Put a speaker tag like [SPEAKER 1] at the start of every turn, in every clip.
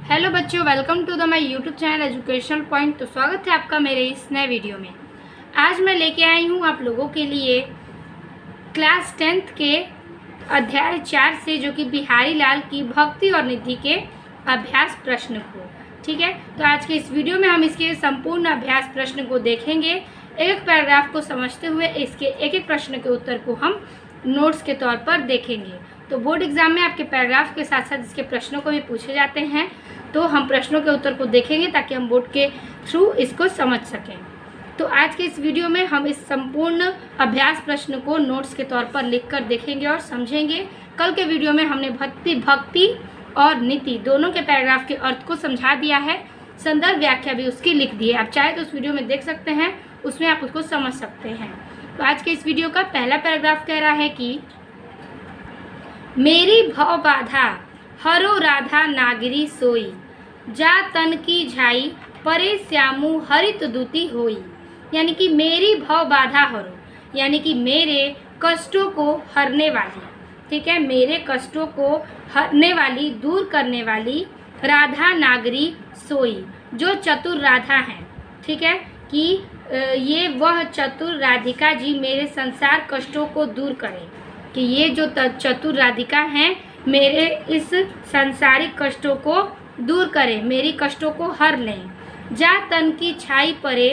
[SPEAKER 1] Hello बच्चों, welcome to the my YouTube channel educational point. तो स्वागत है आपका मेरे इस नए वीडियो में। आज मैं लेके आई हूँ आप लोगों के लिए क्लास 10th के अध्याय 4 से, जो कि बिहारी लाल की भक्ति और निधि के अभ्यास प्रश्न को। ठीक है, तो आज के इस वीडियो में हम इसके संपूर्ण अभ्यास प्रश्न को देखेंगे। एक पैराग्राफ को समझते हुए इसके एक एक प्रश्न के उत्तर को हम नोट्स के तौर पर देखेंगे। तो बोर्ड एग्जाम में आपके पैराग्राफ के साथ साथ इसके प्रश्नों को भी पूछे जाते हैं, तो हम प्रश्नों के उत्तर को देखेंगे ताकि हम बोर्ड के थ्रू इसको समझ सकें। तो आज के इस वीडियो में हम इस संपूर्ण अभ्यास प्रश्न को नोट्स के तौर पर लिखकर देखेंगे और समझेंगे। कल के वीडियो में हमने भक्ति और नीति दोनों के पैराग्राफ के अर्थ को समझा दिया है, संदर्भ व्याख्या भी उसकी लिख दी है। आप चाहे तो उस वीडियो में देख सकते हैं, उसमें आप उसको समझ सकते हैं। तो आज के इस वीडियो का पहला पैराग्राफ कह रहा है कि मेरी भव बाधा हरो राधा नागरी सोई, जा तन की झाई परे श्यामू हरित दूती होई। यानी कि मेरी भव बाधा हरो, यानी कि मेरे कष्टों को हरने वाली, ठीक है, मेरे कष्टों को हरने वाली, दूर करने वाली राधा नागरी सोई, जो चतुर राधा हैं। ठीक है, कि ये वह चतुर राधिका जी मेरे संसार कष्टों को दूर करें, कि ये जो चतुर राधिका हैं मेरे इस सांसारिक कष्टों को दूर करें, मेरी कष्टों को हर लें। जा तन की छाई परे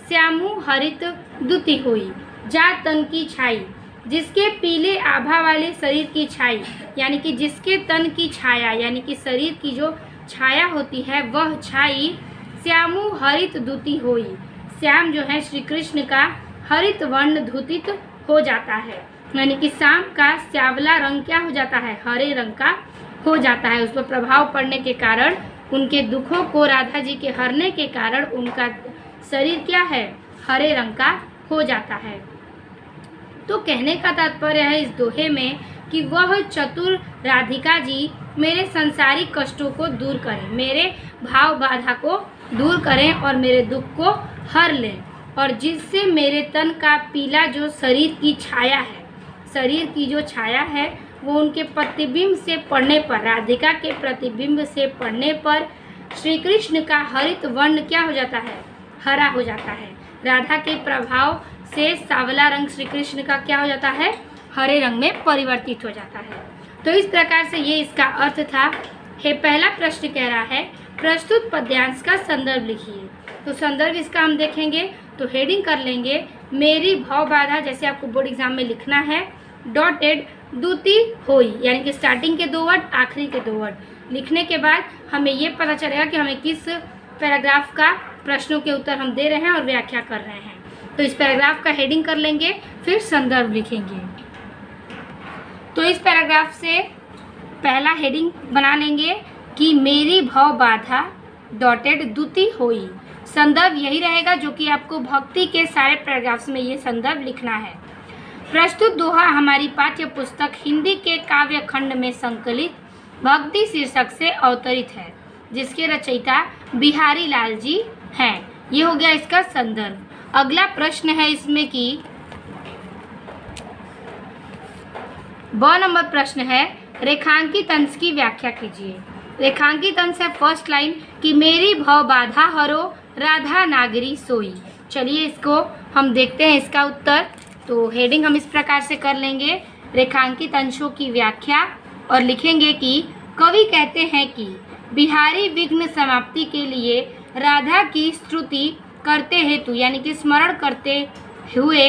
[SPEAKER 1] श्यामू हरित दूती हुई, जा तन की छाई, जिसके पीले आभा वाले शरीर की छाई, यानी कि जिसके तन की छाया, यानी कि शरीर की जो छाया होती है वह छाई श्यामू हरित दूती हुई, श्याम जो है श्री कृष्ण का हरित वर्ण धूतित हो जाता है, यानी कि शाम का श्यावला रंग क्या हो जाता है, हरे रंग का हो जाता है। उस पर प्रभाव पड़ने के कारण, उनके दुखों को राधा जी के हरने के कारण उनका शरीर क्या है, हरे रंग का हो जाता है। तो कहने का तात्पर्य है इस दोहे में कि वह चतुर राधिका जी मेरे संसारिक कष्टों को दूर करें, मेरे भाव बाधा को दूर करें और मेरे दुख को हर लें, और जिससे मेरे तन का पीला जो शरीर की छाया है, शरीर की जो छाया है वो उनके प्रतिबिंब से पड़ने पर, राधिका के प्रतिबिंब से पड़ने पर श्री कृष्ण का हरित वर्ण क्या हो जाता है, हरा हो जाता है। राधा के प्रभाव से सावला रंग श्री कृष्ण का क्या हो जाता है, हरे रंग में परिवर्तित हो जाता है। तो इस प्रकार से ये इसका अर्थ था। पहला प्रश्न कह रहा है प्रस्तुत पद्यांश का संदर्भ लिखिए। तो संदर्भ इसका हम देखेंगे, तो हेडिंग कर लेंगे मेरी भव बाधा, जैसे आपको बोर्ड एग्जाम में लिखना है, डॉटेड दूती होई, यानी कि स्टार्टिंग के 2 वर्ड, आखिरी के 2 वर्ड लिखने के बाद हमें ये पता चलेगा कि हमें किस पैराग्राफ का प्रश्नों के उत्तर हम दे रहे हैं और व्याख्या कर रहे हैं। तो इस पैराग्राफ का हेडिंग कर लेंगे, फिर संदर्भ लिखेंगे। तो इस पैराग्राफ से पहला हेडिंग बना लेंगे कि मेरी भव बाधा डॉटेड दूती होई। संदर्भ यही रहेगा जो कि आपको भक्ति के सारे पैराग्राफ्स में ये संदर्भ लिखना है। प्रस्तुत दोहा हमारी पाठ्य पुस्तक हिंदी के काव्य खंड में संकलित भक्ति शीर्षक से अवतरित है, जिसके रचयिता बिहारी लाल जी हैं। ये हो गया इसका संदर्भ। अगला प्रश्न है इसमें कि ब नंबर प्रश्न है रेखांकित अंश की व्याख्या कीजिए। रेखांकित अंश है फर्स्ट लाइन कि मेरी भव बाधा हरो राधा नागरी सोई। चलिए इसको हम देखते हैं इसका उत्तर। तो हेडिंग हम इस प्रकार से कर लेंगे, रेखांकित अंशों की व्याख्या, और लिखेंगे कि कवि कहते हैं कि बिहारी विघ्न समाप्ति के लिए राधा की स्तुति करते हेतु, यानी कि स्मरण करते हुए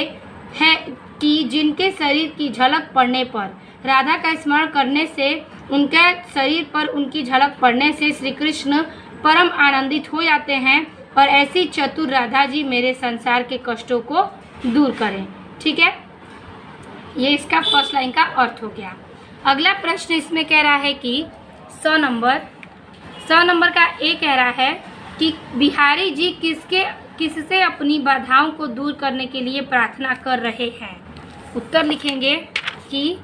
[SPEAKER 1] है कि जिनके शरीर की झलक पड़ने पर, राधा का स्मरण करने से, उनके शरीर पर उनकी झलक पड़ने से श्री कृष्ण परम आनंदित हो जाते हैं, और ऐसी चतुर राधा जी मेरे संसार के कष्टों को दूर करें। ठीक है, ये इसका फर्स्ट लाइन का अर्थ हो गया। अगला प्रश्न इसमें कह रहा है कि स नंबर का ए कह रहा है कि बिहारी जी किससे अपनी बाधाओं को दूर करने के लिए प्रार्थना कर रहे हैं। उत्तर लिखेंगे कि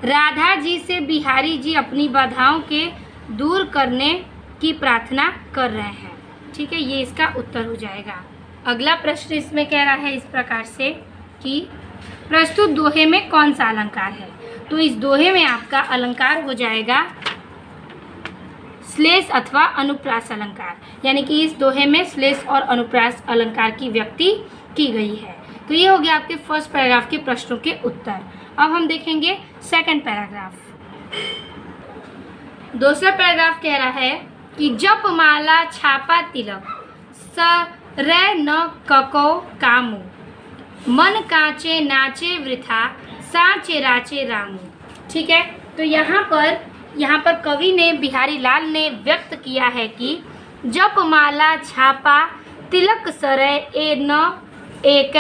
[SPEAKER 1] राधा जी से बिहारी जी अपनी बाधाओं के दूर करने की प्रार्थना कर रहे हैं। ठीक है, ये इसका उत्तर हो जाएगा। अगला प्रश्न इसमें कह रहा है इस प्रकार से कि प्रस्तुत दोहे में कौन सा अलंकार है। तो इस दोहे में आपका अलंकार हो जाएगा श्लेष अथवा अनुप्रास अलंकार, यानी कि इस दोहे में श्लेष और अनुप्रास अलंकार की व्यक्ति की गई है। तो ये हो गया आपके फर्स्ट पैराग्राफ के प्रश्नों के उत्तर। अब हम देखेंगे सेकंड पैराग्राफ। दूसरा पैराग्राफ कह रहा है कि जप माला छापा तिलक सरै न कको कामू, मन कांचे नाचे वृथा साचे राचे रामू। ठीक है, तो यहाँ पर कवि ने, बिहारी लाल ने व्यक्त किया है कि जप माला छापा तिलक सरै ए न एक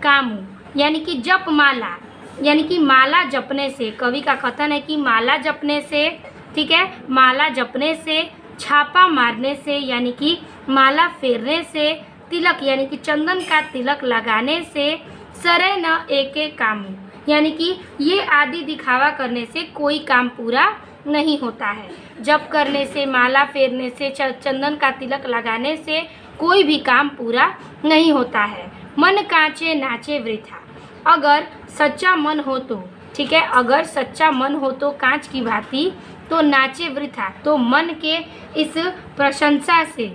[SPEAKER 1] कामू, यानी कि जप माला, यानी कि माला जपने से, कवि का कथन है कि माला जपने से, ठीक है, माला जपने से, छापा मारने से, यानी कि माला फेरने से, तिलक यानी कि चंदन का तिलक लगाने से, सरै न एके कामू, यानी कि ये आदि दिखावा करने से कोई काम पूरा नहीं होता है। जप करने से, माला फेरने से, चंदन का तिलक लगाने से कोई भी काम पूरा नहीं होता है। मन कांचे नाचे वृथा, अगर सच्चा मन हो तो, ठीक है, अगर सच्चा मन हो तो कांच की भांति, तो नाचे वृथा, तो मन के इस प्रशंसा से,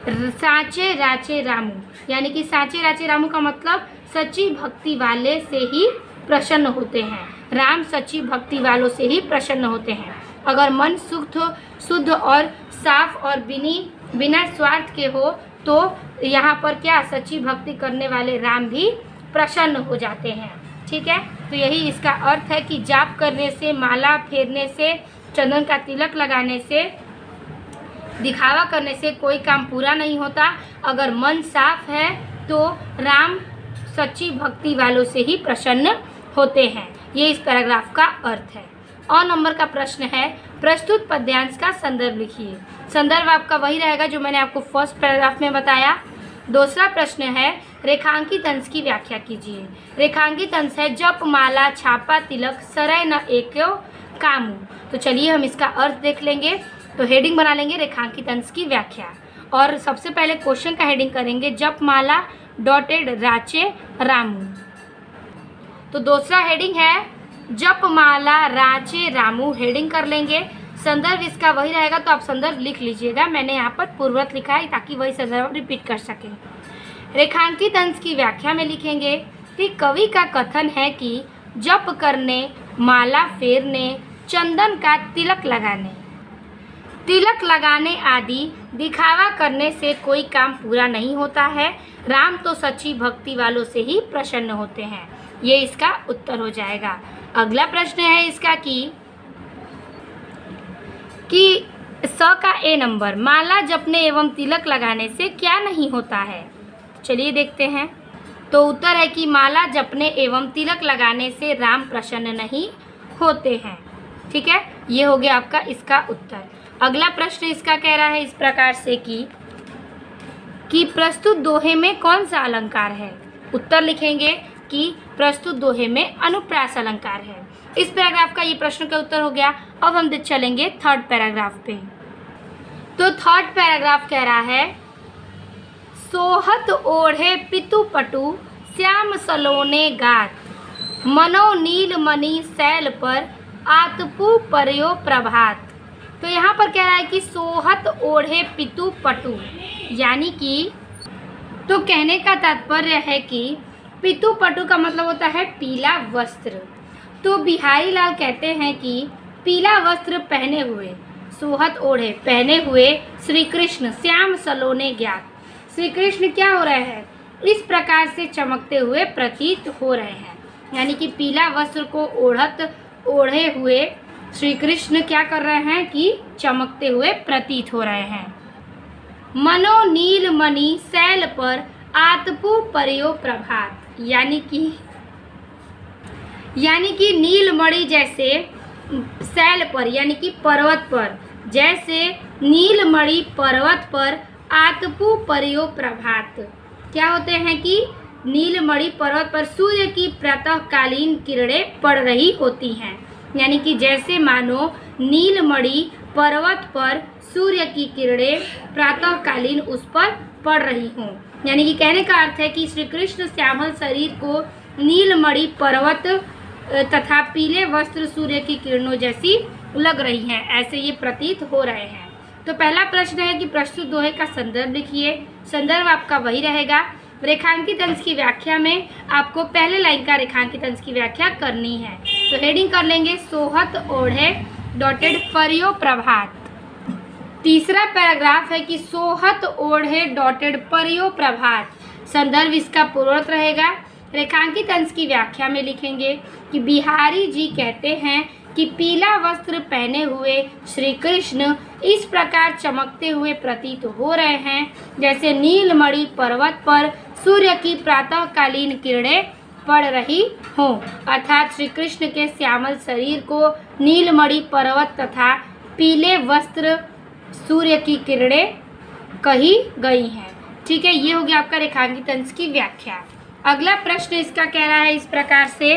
[SPEAKER 1] साचे राचे रामू, यानी कि साचे राचे रामू का मतलब सच्ची भक्ति वाले से ही प्रसन्न होते हैं। राम सच्ची भक्ति वालों से ही प्रसन्न होते हैं। अगर मन शुद्ध और साफ और बिना स्वार्थ के हो तो यहाँ पर क्या, सच्ची भक्ति करने वाले राम भी प्रसन्न हो जाते हैं। ठीक है, तो यही इसका अर्थ है कि जाप करने से, माला फेरने से, चंदन का तिलक लगाने से, दिखावा करने से कोई काम पूरा नहीं होता। अगर मन साफ है तो राम सच्ची भक्ति वालों से ही प्रसन्न होते हैं। ये इस पैराग्राफ का अर्थ है। और नंबर का प्रश्न है, प्रस्तुत पद्यांश का संदर्भ लिखिए। संदर्भ आपका वही रहेगा जो मैंने आपको फर्स्ट पैराग्राफ में बताया। दूसरा प्रश्न है, रेखांकित अंश की व्याख्या कीजिए। रेखांकित अंश है जप माला छापा तिलक सरै न एक्यो कामू। तो चलिए हम इसका अर्थ देख लेंगे। तो हेडिंग बना लेंगे रेखांकित अंश की व्याख्या, और सबसे पहले क्वेश्चन का हेडिंग करेंगे जप माला डॉटेड राचे रामू। तो दूसरा हेडिंग है जप माला राचे रामू, हेडिंग कर लेंगे। संदर्भ इसका वही रहेगा, तो आप संदर्भ लिख लीजिएगा। मैंने यहाँ पर पूर्ववत लिखा है ताकि वही संदर्भ रिपीट कर सकें। रेखांकित अंश की व्याख्या में लिखेंगे कि कवि का कथन है कि जप करने, माला फेरने, चंदन का तिलक लगाने आदि दिखावा करने से कोई काम पूरा नहीं होता है। राम तो सच्ची भक्ति वालों से ही प्रसन्न होते हैं। ये इसका उत्तर हो जाएगा। अगला प्रश्न है इसका कि स का ए नंबर, माला जपने एवं तिलक लगाने से क्या नहीं होता है। चलिए देखते हैं। तो उत्तर है कि माला जपने एवं तिलक लगाने से राम प्रसन्न नहीं होते हैं। ठीक है, ये हो गया आपका इसका उत्तर। अगला प्रश्न इसका कह रहा है इस प्रकार से कि प्रस्तुत दोहे में कौन सा अलंकार है। उत्तर लिखेंगे कि प्रस्तुत दोहे में अनुप्रास अलंकार है। इस पैराग्राफ का ये प्रश्न का उत्तर हो गया। अब हम चलेंगे थर्ड पैराग्राफ पे। तो थर्ड पैराग्राफ कह रहा है, सोहत ओढ़े पितु पटु श्याम सलोने गात, मनो नील मणि शैल पर आतपु पर्यो प्रभात। तो यहाँ पर कह रहा है कि सोहत ओढ़े पितु पटु, यानी कि, तो कहने का तात्पर्य है कि पितु पटु का मतलब होता है पीला वस्त्र। तो बिहारी लाल कहते हैं कि पीला वस्त्र पहने हुए, सोहत ओढ़े पहने हुए श्री कृष्ण श्याम सलोने ज्ञात, श्री कृष्ण क्या हो रहे हैं, इस प्रकार से चमकते हुए प्रतीत हो रहे हैं। यानी कि पीला वस्त्र को ओढ़े हुए श्री कृष्ण क्या कर रहे हैं कि चमकते हुए प्रतीत हो रहे हैं। मनो नील मणि शैल पर आतपु पर्यो प्रभात, यानी कि नीलमणि जैसे शैल पर, यानी कि पर्वत पर, जैसे नीलमणि पर्वत पर आतपु पर्यो प्रभात, क्या होते हैं कि नीलमणि पर्वत पर सूर्य की प्रातःकालीन किरणें पड़ रही होती हैं। यानी कि जैसे मानो नीलमणि पर्वत पर सूर्य की किरणें प्रातःकालीन उस पर पड़ रही हों। यानी कि कहने का अर्थ है कि श्री कृष्ण श्यामल शरीर को नीलमणि पर्वत तथा पीले वस्त्र सूर्य की किरणों जैसी लग रही हैं, ऐसे ये प्रतीत हो रहे हैं। तो पहला प्रश्न है कि प्रस्तुत दोहे का संदर्भ लिखिए। संदर्भ आपका वही रहेगा। रेखांकित अंश की व्याख्या में आपको पहले लाइन का रेखांकित अंश की व्याख्या करनी है। तो हेडिंग कर लेंगे सोहत ओढ़े डॉटेड परियो प्रभात। तीसरा पैराग्राफ है कि सोहत ओढ़े डॉटेड परियो प्रभात। संदर्भ इसका पूर्ववर्त रहेगा। रेखांकित अंश की व्याख्या में लिखेंगे कि बिहारी जी कहते हैं कि पीला वस्त्र पहने हुए श्री कृष्ण इस प्रकार चमकते हुए प्रतीत हो रहे हैं जैसे नीलमणि पर्वत पर सूर्य की प्रातःकालीन किरणें पड़ रही हों। अर्थात श्री कृष्ण के श्यामल शरीर को नीलमणि पर्वत तथा पीले वस्त्र सूर्य की किरणें कही गई हैं। ठीक है, ये हो गया आपका रेखांकित अंश की व्याख्या। अगला प्रश्न इसका कह रहा है इस प्रकार से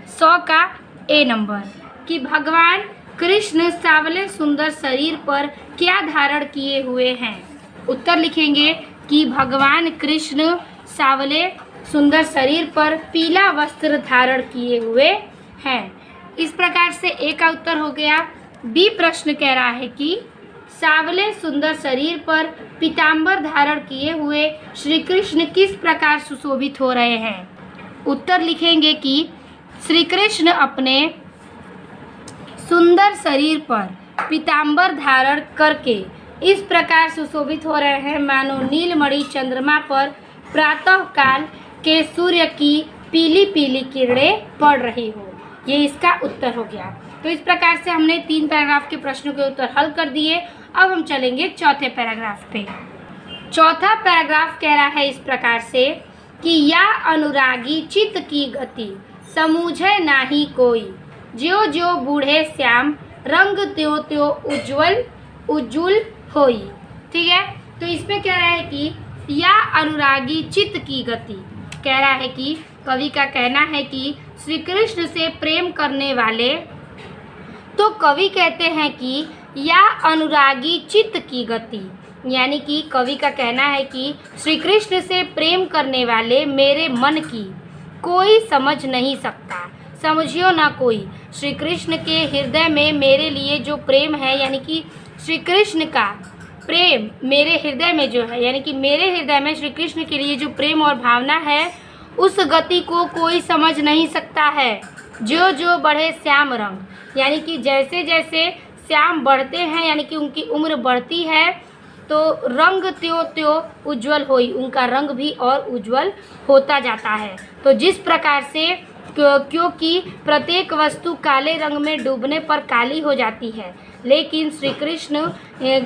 [SPEAKER 1] 100 का ए नंबर कि भगवान कृष्ण सावले सुंदर शरीर पर क्या धारण किए हुए हैं। उत्तर लिखेंगे कि भगवान कृष्ण सावले सुंदर शरीर पर पीला वस्त्र धारण किए हुए हैं। इस प्रकार से ए का उत्तर हो गया। बी प्रश्न कह रहा है कि सावले सुंदर शरीर पर पीतांबर धारण किए हुए श्री कृष्ण किस प्रकार सुशोभित हो रहे हैं। उत्तर लिखेंगे कि श्री कृष्ण अपने सुंदर शरीर पर पीतांबर धारण करके इस प्रकार सुशोभित हो रहे हैं मानो नीलमणि चंद्रमा पर प्रातः काल के सूर्य की पीली पीली किरणें पड़ रही हो। ये इसका उत्तर हो गया। तो इस प्रकार से हमने 3 पैराग्राफ के प्रश्नों के उत्तर हल कर दिए। अब हम चलेंगे चौथे पैराग्राफ पे। चौथा पैराग्राफ कह रहा है इस प्रकार से कि या अनुरागी चित्त की गति समूझे नाही कोई ज्यो ज्यो बूढ़े श्याम रंग त्यों त्यों उज्जवल होई। ठीक है, तो इसमें कह रहा है कि या अनुरागी चित्त की गति, कह रहा है कि कवि का कहना है कि श्री कृष्ण से प्रेम करने वाले, तो कवि कहते हैं कि या अनुरागी चित्त की गति, यानी कि कवि का कहना है कि श्री कृष्ण से प्रेम करने वाले मेरे मन की कोई समझ नहीं सकता, समझियो ना कोई। श्री कृष्ण के हृदय में मेरे लिए जो प्रेम है, यानी कि श्री कृष्ण का प्रेम मेरे हृदय में जो है, यानी कि मेरे हृदय में श्री कृष्ण के लिए जो प्रेम और भावना है उस गति को कोई समझ नहीं सकता है। जो जो बढ़े श्याम रंग, यानी कि जैसे जैसे श्याम बढ़ते हैं, यानी कि उनकी उम्र बढ़ती है, तो रंग त्यों त्यों उज्जवल होई, उनका रंग भी और उज्जवल होता जाता है। तो जिस प्रकार से क्योंकि प्रत्येक वस्तु काले रंग में डूबने पर काली हो जाती है, लेकिन श्री कृष्ण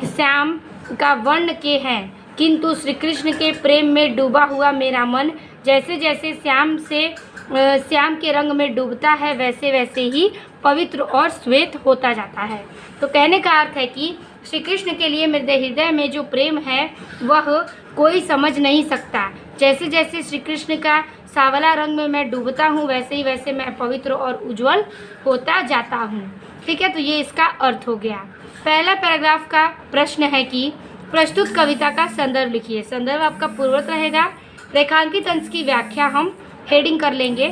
[SPEAKER 1] श्याम का वर्ण के हैं, किंतु श्री कृष्ण के प्रेम में डूबा हुआ मेरा मन जैसे जैसे श्याम के रंग में डूबता है वैसे वैसे ही पवित्र और श्वेत होता जाता है। तो कहने का अर्थ है कि श्री कृष्ण के लिए मेरे हृदय में जो प्रेम है वह कोई समझ नहीं सकता। जैसे जैसे श्री कृष्ण का सावला रंग में मैं डूबता हूँ वैसे ही वैसे मैं पवित्र और उज्जवल होता जाता हूँ। ठीक है, तो ये इसका अर्थ हो गया। पहला पैराग्राफ का प्रश्न है कि प्रस्तुत कविता का संदर्भ लिखिए। संदर्भ आपका पूर्ववर्त रहेगा। रेखांकित अंश की व्याख्या हम हेडिंग कर लेंगे।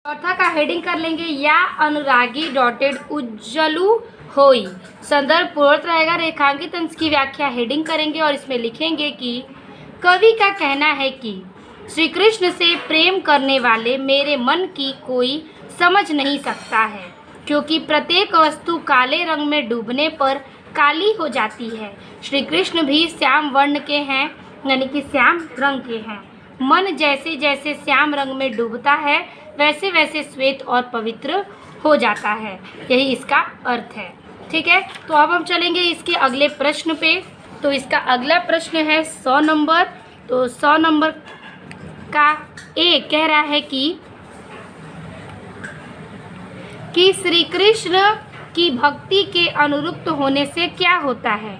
[SPEAKER 1] चौथा का हेडिंग कर लेंगे या अनुरागी डॉटेड उज्जलू होई। संदर्भ पूर्ववर्त रहेगा। रेखांकित अंश की व्याख्या हेडिंग करेंगे और इसमें लिखेंगे कि कवि का कहना है कि श्री कृष्ण से प्रेम करने वाले मेरे मन की कोई समझ नहीं सकता है, क्योंकि प्रत्येक वस्तु काले रंग में डूबने पर काली हो जाती है। श्री कृष्ण भी श्याम वर्ण के हैं, यानी कि श्याम रंग के हैं। मन जैसे जैसे श्याम रंग में डूबता है वैसे वैसे श्वेत और पवित्र हो जाता है। यही इसका अर्थ है। ठीक है, तो अब हम चलेंगे इसके अगले प्रश्न पे। तो इसका अगला प्रश्न है 100 नंबर। तो 100 नंबर का ए कह रहा है कि श्री कृष्ण की भक्ति के अनुरक्त होने से क्या होता है।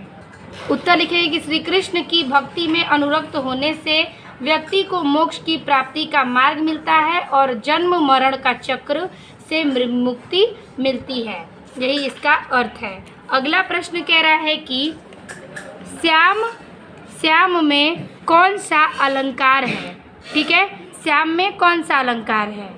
[SPEAKER 1] उत्तर लिखेंगे कि श्री कृष्ण की भक्ति में अनुरक्त होने से व्यक्ति को मोक्ष की प्राप्ति का मार्ग मिलता है और जन्म मरण का चक्र से मुक्ति मिलती है। यही इसका अर्थ है। अगला प्रश्न कह रहा है कि श्याम में कौन सा अलंकार है। ठीक है, श्याम में कौन सा अलंकार है।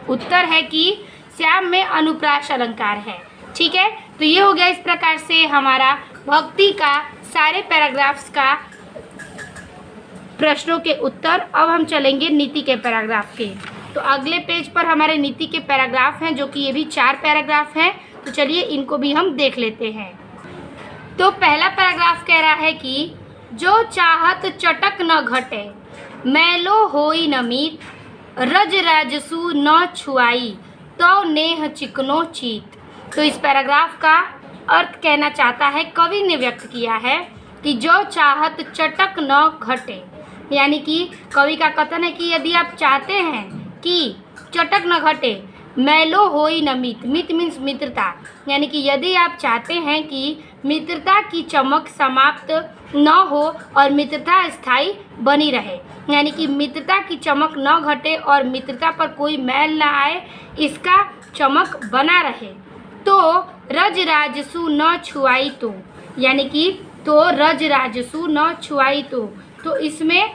[SPEAKER 1] उत्तर है कि श्याम में अनुप्रास अलंकार है। ठीक है, तो ये हो गया इस प्रकार से हमारा भक्ति का सारे पैराग्राफ्स का प्रश्नों के उत्तर। अब हम चलेंगे नीति के पैराग्राफ के। तो अगले पेज पर हमारे नीति के पैराग्राफ हैं, जो कि ये भी 4 पैराग्राफ हैं। तो चलिए इनको भी हम देख लेते हैं। तो पहला पैराग्राफ कह रहा है कि जो चाहत चटक न घटे, मैलो होई न मीत, रज राजसु न छुआई, तो नेह चिकनो चीत। तो इस पैराग्राफ का अर्थ कहना चाहता है, कवि ने व्यक्त किया है कि जो चाहत चटक न घटे, यानी कि कवि का कथन है कि यदि आप चाहते हैं कि चटक न घटे, मैलो होई न मित, मित मीन्स मित्रता, यानी कि यदि आप चाहते हैं कि मित्रता की चमक समाप्त न हो और मित्रता स्थायी बनी रहे, यानी कि मित्रता की चमक न घटे और मित्रता पर कोई मैल न आए, इसका चमक बना रहे, तो रज राजसु न छुआई तो, यानी कि तो रज राजसु न छुआई तो इसमें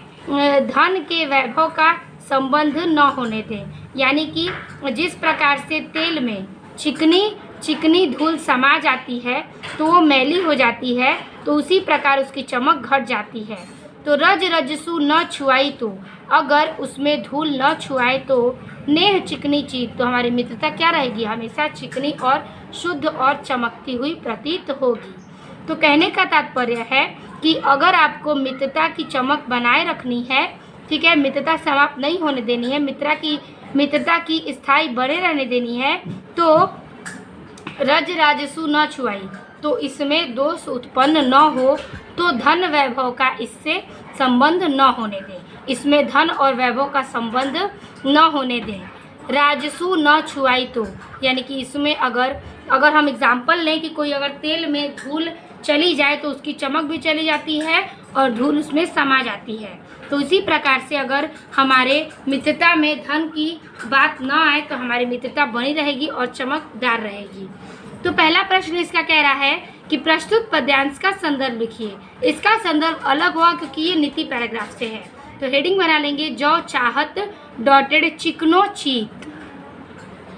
[SPEAKER 1] धन के वैभव का संबंध न होने दें, यानी कि जिस प्रकार से तेल में चिकनी धूल समा जाती है तो वो मैली हो जाती है, तो उसी प्रकार उसकी चमक घट जाती है। तो रज रजसु न छुआई तो, अगर उसमें धूल न छुआए तो नेह चिकनी चीज, तो हमारी मित्रता क्या रहेगी, हमेशा चिकनी और शुद्ध और चमकती हुई प्रतीत होगी। तो कहने का तात्पर्य है कि अगर आपको मित्रता की चमक बनाए रखनी है, ठीक है, मित्रता समाप्त नहीं होने देनी है, मित्रता की स्थायी बने रहने देनी है, तो रज राजसु न छुआई, तो इसमें दोष उत्पन्न न हो, तो धन वैभव का इससे संबंध न होने दें, इसमें धन और वैभव का संबंध न होने दें। राजसु न छुआई तो, यानी कि इसमें अगर हम एग्जाम्पल लें कि कोई अगर तेल में धूल चली जाए तो उसकी चमक भी चली जाती है और धूल उसमें समा जाती है, तो इसी प्रकार से अगर हमारे मित्रता में धन की बात न आए तो हमारी मित्रता बनी रहेगी और चमकदार रहेगी। तो पहला प्रश्न इसका कह रहा है कि प्रस्तुत पद्यांश का संदर्भ लिखिए। इसका संदर्भ अलग हुआ क्योंकि ये नीति पैराग्राफ से है। तो हेडिंग बना लेंगे, जो चाहत डॉटेड चिकनो चीत।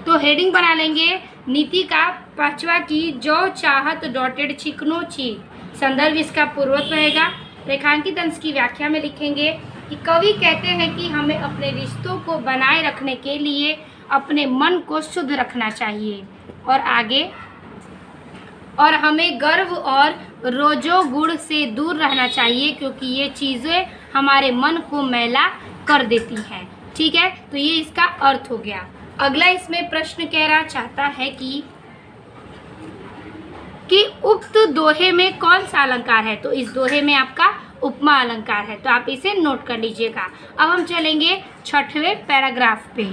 [SPEAKER 1] तो हेडिंग बना लेंगे नीति का 5वां की जो चाहत डॉटेड चिकनो चीत। संदर्भ इसका पूर्वत रहेगा। रेखांकित अंश की व्याख्या में लिखेंगे कि कवि कहते हैं कि हमें अपने रिश्तों को बनाए रखने के लिए अपने मन को शुद्ध रखना चाहिए, और आगे, और हमें गर्व और रोजो गुण से दूर रहना चाहिए क्योंकि ये चीज़ें हमारे मन को मैला कर देती हैं। ठीक है, तो ये इसका अर्थ हो गया। अगला इसमें प्रश्न कह रहा चाहता है कि उक्त दोहे में कौन सा अलंकार है। तो इस दोहे में आपका उपमा अलंकार है, तो आप इसे नोट कर लीजिएगा। अब हम चलेंगे 6वें पैराग्राफ पे।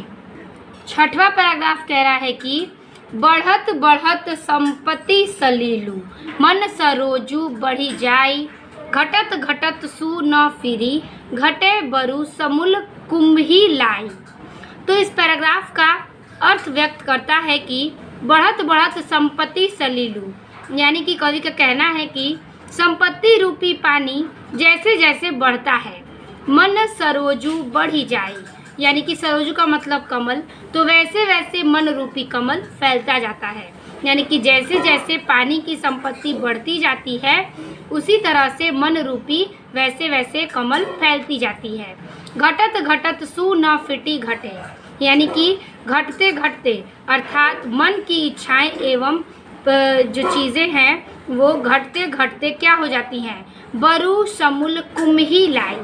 [SPEAKER 1] 6वां पैराग्राफ कह रहा है कि बढ़त बढ़त संपत्ति सलीलू, मन सरोजू बढ़ी जाई, घटत घटत सु न फिरी, घटे बरु समूल कुंभी लाई। तो इस पैराग्राफ का अर्थ व्यक्त करता है कि बढ़त बढ़त संपत्ति सलीलू, यानी कि कवि का कहना है कि संपत्ति रूपी पानी जैसे जैसे बढ़ता है, मन सरोजू बढ़ी जाए, यानी कि सरोजू का मतलब कमल, तो वैसे वैसे मन रूपी कमल फैलता जाता है, यानी कि जैसे जैसे पानी की संपत्ति बढ़ती जाती है उसी तरह से मन रूपी वैसे वैसे कमल फैलती जाती है। घटत घटत सु न फिटी घटे, यानी कि घटते घटते अर्थात मन की इच्छाएं एवं जो चीज़ें हैं वो घटते घटते क्या हो जाती हैं, बरु समूल कुम्ही लाई,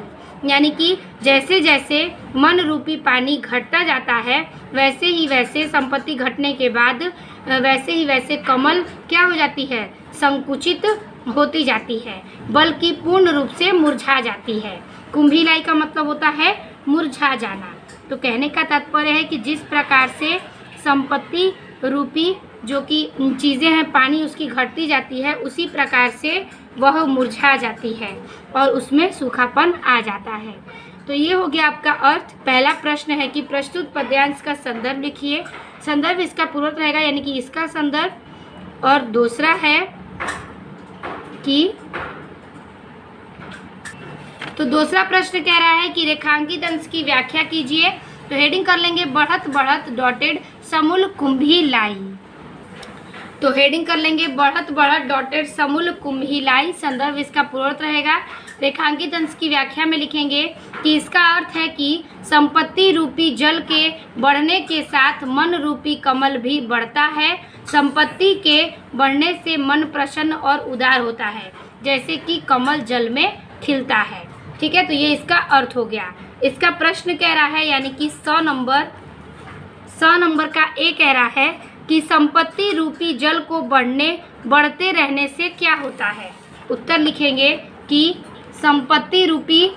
[SPEAKER 1] यानी कि जैसे जैसे मन रूपी पानी घटता जाता है वैसे ही वैसे संपत्ति घटने के बाद वैसे ही वैसे कमल क्या हो जाती है, संकुचित होती जाती है, बल्कि पूर्ण रूप से मुरझा जाती है। कुंभी लाई का मतलब होता है मुरझा जाना। तो कहने का तात्पर्य है कि जिस प्रकार से संपत्ति रूपी जो कि चीज़ें हैं पानी उसकी घटती जाती है, उसी प्रकार से वह मुरझा जाती है और उसमें सूखापन आ जाता है। तो ये हो गया आपका अर्थ। पहला प्रश्न है कि प्रस्तुत पद्यांश का संदर्भ लिखिए। संदर्भ इसका पूर्वक रहेगा, यानी कि इसका संदर्भ। और दूसरा है कि तो दूसरा प्रश्न कह रहा है कि रेखांकित अंश की व्याख्या कीजिए। तो हेडिंग कर लेंगे बढ़त बढ़त डॉटेड समूल कुंभी लाई। तो हेडिंग कर लेंगे बढ़त बढ़त डॉटेड समूल कुम्हिलाई। संदर्भ इसका पूर्वोत्तर रहेगा। रेखांकित अंश की व्याख्या में लिखेंगे कि इसका अर्थ है कि संपत्ति रूपी जल के बढ़ने के साथ मन रूपी कमल भी बढ़ता है। संपत्ति के बढ़ने से मन प्रसन्न और उदार होता है, जैसे कि कमल जल में खिलता है। ठीक है, तो ये इसका अर्थ हो गया। इसका प्रश्न कह रहा है, यानी कि 100 नंबर का ए कह रहा है कि संपत्ति रूपी जल को बढ़ते रहने से क्या होता है। उत्तर लिखेंगे कि संपत्ति रूपी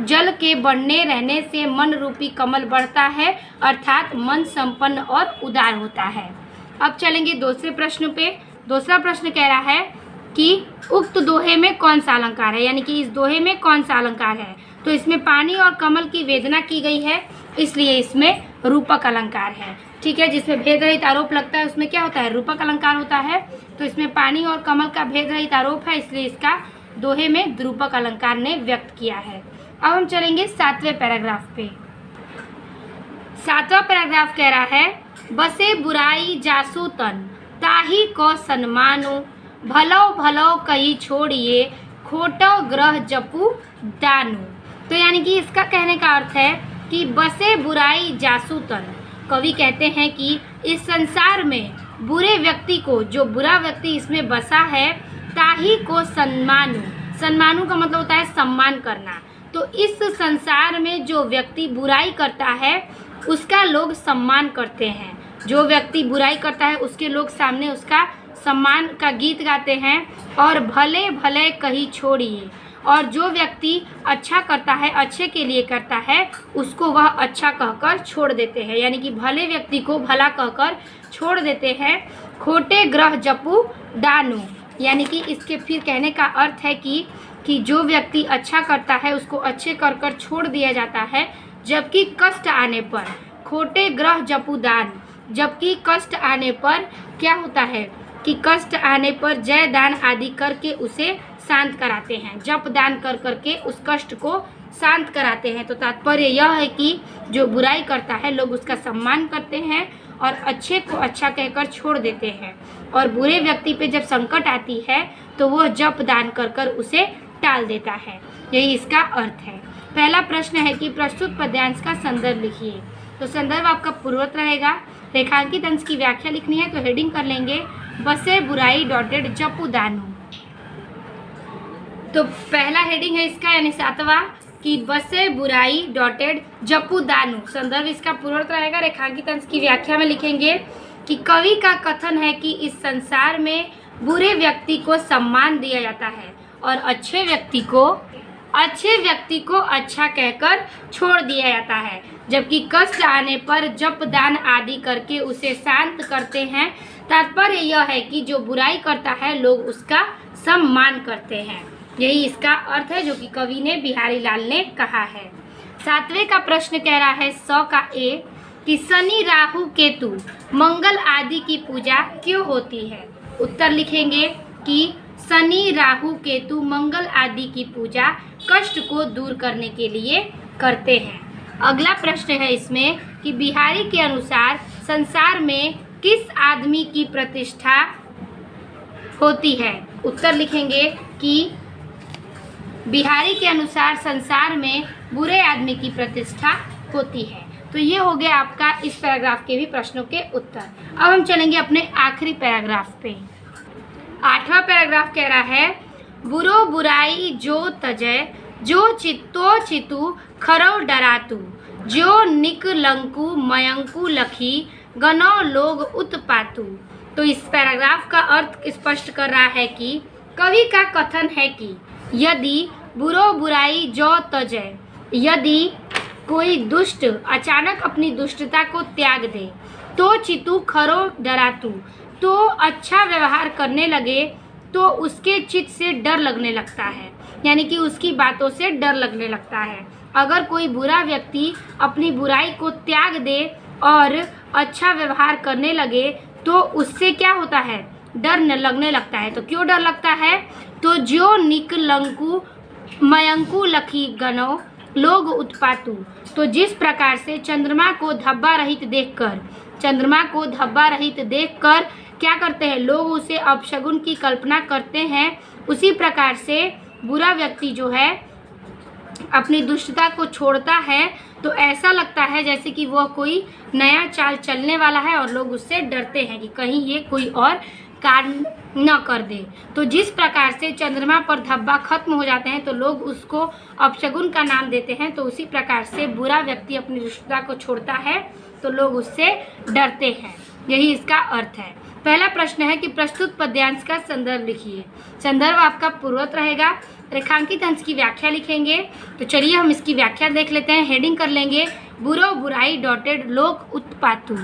[SPEAKER 1] जल के बढ़ने रहने से मन रूपी कमल बढ़ता है, अर्थात मन संपन्न और उदार होता है। अब चलेंगे दूसरे प्रश्न पे। दूसरा प्रश्न कह रहा है कि उक्त दोहे में कौन सा अलंकार है, यानी कि इस दोहे में कौन सा अलंकार है। तो इसमें पानी और कमल की वेदना की गई है, इसलिए इसमें रूपक अलंकार है। ठीक है, जिसमें भेद रहित आरोप लगता है उसमें क्या होता है, रूपक अलंकार होता है। तो इसमें पानी और कमल का भेद रहित आरोप है, इसलिए इसका दोहे में रूपक अलंकार ने व्यक्त किया है। अब हम चलेंगे 7वें पैराग्राफ पे। 7वां पैराग्राफ कह रहा है, बसे बुराई जासु तन ताही को सन्मानु, भलो भलो कही छोड़िए खोटो ग्रह जपू दानु। तो यानी कि इसका कहने का अर्थ है कि बसे बुराई जासु तन। कवि कहते हैं कि इस संसार में बुरे व्यक्ति को, जो बुरा व्यक्ति इसमें बसा है, ताही को सन्मानु। सन्मानु का मतलब होता है सम्मान करना। तो इस संसार में जो व्यक्ति बुराई करता है उसका लोग सम्मान करते हैं। जो व्यक्ति बुराई करता है उसके लोग सामने उसका सम्मान का गीत गाते हैं। और भले भले कही छोड़िए, और जो व्यक्ति अच्छा करता है, अच्छे के लिए करता है, उसको वह अच्छा कहकर छोड़ देते हैं, यानी कि भले व्यक्ति को भला कहकर छोड़ देते हैं। खोटे ग्रह जपू दानु, यानी कि इसके फिर कहने का अर्थ है कि जो व्यक्ति अच्छा करता है उसको अच्छे कर कर छोड़ दिया जाता है, जबकि कष्ट आने पर खोटे ग्रह जपू दान, जबकि कष्ट आने पर क्या होता है कि कष्ट आने पर जय दान आदि करके उसे शांत कराते हैं। जप दान कर करके उस कष्ट को शांत कराते हैं। तो तात्पर्य यह है कि जो बुराई करता है लोग उसका सम्मान करते हैं और अच्छे को अच्छा कहकर छोड़ देते हैं। और बुरे व्यक्ति पे जब संकट आती है तो वह जप दान कर कर उसे टाल देता है। यही इसका अर्थ है। पहला प्रश्न है कि प्रस्तुत पद्यांश का संदर्भ लिखिए। तो संदर्भ आपका पूर्वोत्तर रहेगा। रेखांकित अंश की व्याख्या लिखनी है, तो हेडिंग कर लेंगे बसे बुराई डॉटेड जपू दानु। तो पहला हेडिंग है इसका, यानी 7वां, कि बसे बुराई डॉटेड जपू दानु। संदर्भ इसका पूर्वोत्तर रहेगा। रेखांकित अंश की व्याख्या में लिखेंगे कि कवि का कथन है कि इस संसार में बुरे व्यक्ति को सम्मान दिया जाता है और अच्छे व्यक्ति को अच्छा कहकर छोड़ दिया जाता है, जबकि कष्ट आने पर जप दान आदि करके उसे शांत करते हैं। तात्पर्य यह है कि जो बुराई करता है लोग उसका सम्मान करते हैं। यही इसका अर्थ है जो कि कवि ने बिहारी लाल ने कहा है। 7वें का प्रश्न कह रहा है 100 का ए कि शनि राहु केतु मंगल आदि की पूजा क्यों होती है। उत्तर लिखेंगे कि शनि राहु केतु मंगल आदि की पूजा कष्ट को दूर करने के लिए करते हैं। अगला प्रश्न है इसमें कि बिहारी के अनुसार संसार में किस आदमी की प्रतिष्ठा होती है। उत्तर लिखेंगे कि बिहारी के अनुसार संसार में बुरे आदमी की प्रतिष्ठा होती है। तो ये हो गया आपका इस पैराग्राफ के भी प्रश्नों के उत्तर। अब हम चलेंगे अपने आखिरी पैराग्राफ पे। 8वां पैराग्राफ कह रहा है, बुरो बुराई जो तजय जो चित्तो चितु खरौ डरातु, जो निक लंकु मयंकु लखी गनो लोग उत्पातु। तो इस पैराग्राफ का अर्थ स्पष्ट कर रहा है कि कवि का कथन है कि यदि बुरो बुराई जो तजय, यदि कोई दुष्ट अचानक अपनी दुष्टता को त्याग दे, तो चितु खरो डरातु, तो अच्छा व्यवहार करने लगे तो उसके चित्त से डर लगने लगता है, यानी कि उसकी बातों से डर लगने लगता है। अगर कोई बुरा व्यक्ति अपनी बुराई को त्याग दे और अच्छा व्यवहार करने लगे तो उससे क्या होता है, डर लगने लगता है। तो क्यों डर लगता है, तो जो निकलंकु मयंकु लखी गनो लोग उत्पातु, तो जिस प्रकार से चंद्रमा को धब्बा रहित देखकर क्या करते हैं, लोग उसे अपशगुन की कल्पना करते हैं। उसी प्रकार से बुरा व्यक्ति जो है अपनी दुष्टता को छोड़ता है तो ऐसा लगता है जैसे कि वह कोई नया चाल चलने वाला है और लोग उससे डरते हैं कि कहीं ये कोई और कार्य न कर दे। तो जिस प्रकार से चंद्रमा पर धब्बा खत्म हो जाते हैं तो लोग उसको अपशगुन का नाम देते हैं, तो उसी प्रकार से बुरा व्यक्ति अपनी दुष्टता को छोड़ता है तो लोग उससे डरते हैं। यही इसका अर्थ है। पहला प्रश्न है कि प्रस्तुत पद्यांश का संदर्भ लिखिए। संदर्भ आपका पूर्वत रहेगा। रेखांकित अंश की व्याख्या लिखेंगे। तो चलिए हम इसकी व्याख्या देख लेते हैं। हेडिंग कर लेंगे बुरो बुराई डॉटेड लोक उत्पातु।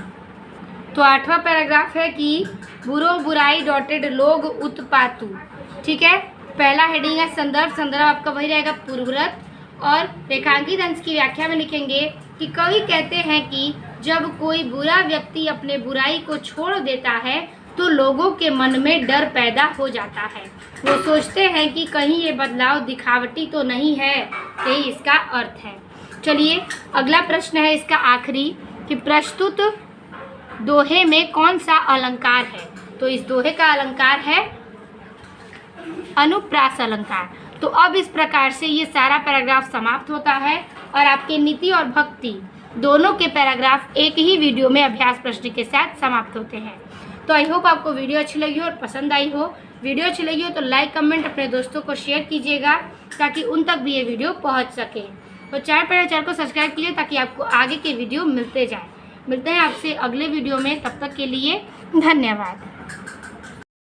[SPEAKER 1] तो 8वां पैराग्राफ है कि बुरो बुराई डॉटेड लोग उत्पातु। ठीक है, पहला हेडिंग है संदर्भ। संदर्भ आपका वही रहेगा पूर्वरत। और रेखांकित अंश की व्याख्या में लिखेंगे कि कवि कहते हैं कि जब कोई बुरा व्यक्ति अपने बुराई को छोड़ देता है तो लोगों के मन में डर पैदा हो जाता है। वो सोचते हैं कि कहीं ये बदलाव दिखावटी तो नहीं है। यही इसका अर्थ है। चलिए अगला प्रश्न है इसका आखिरी कि प्रस्तुत दोहे में कौन सा अलंकार है। तो इस दोहे का अलंकार है अनुप्रास अलंकार। तो अब इस प्रकार से ये सारा पैराग्राफ समाप्त होता है और आपके नीति और भक्ति दोनों के पैराग्राफ एक ही वीडियो में अभ्यास प्रश्न के साथ समाप्त होते हैं। तो आई होप आपको वीडियो अच्छी लगी हो और पसंद आई हो। वीडियो अच्छी लगी हो तो लाइक कमेंट अपने दोस्तों को शेयर कीजिएगा ताकि उन तक भी ये वीडियो पहुंच सके। तो चैनल को सब्सक्राइब कीजिए ताकि आपको आगे के वीडियो मिलते जाए। मिलते हैं आपसे अगले वीडियो में, तब तक के लिए धन्यवाद।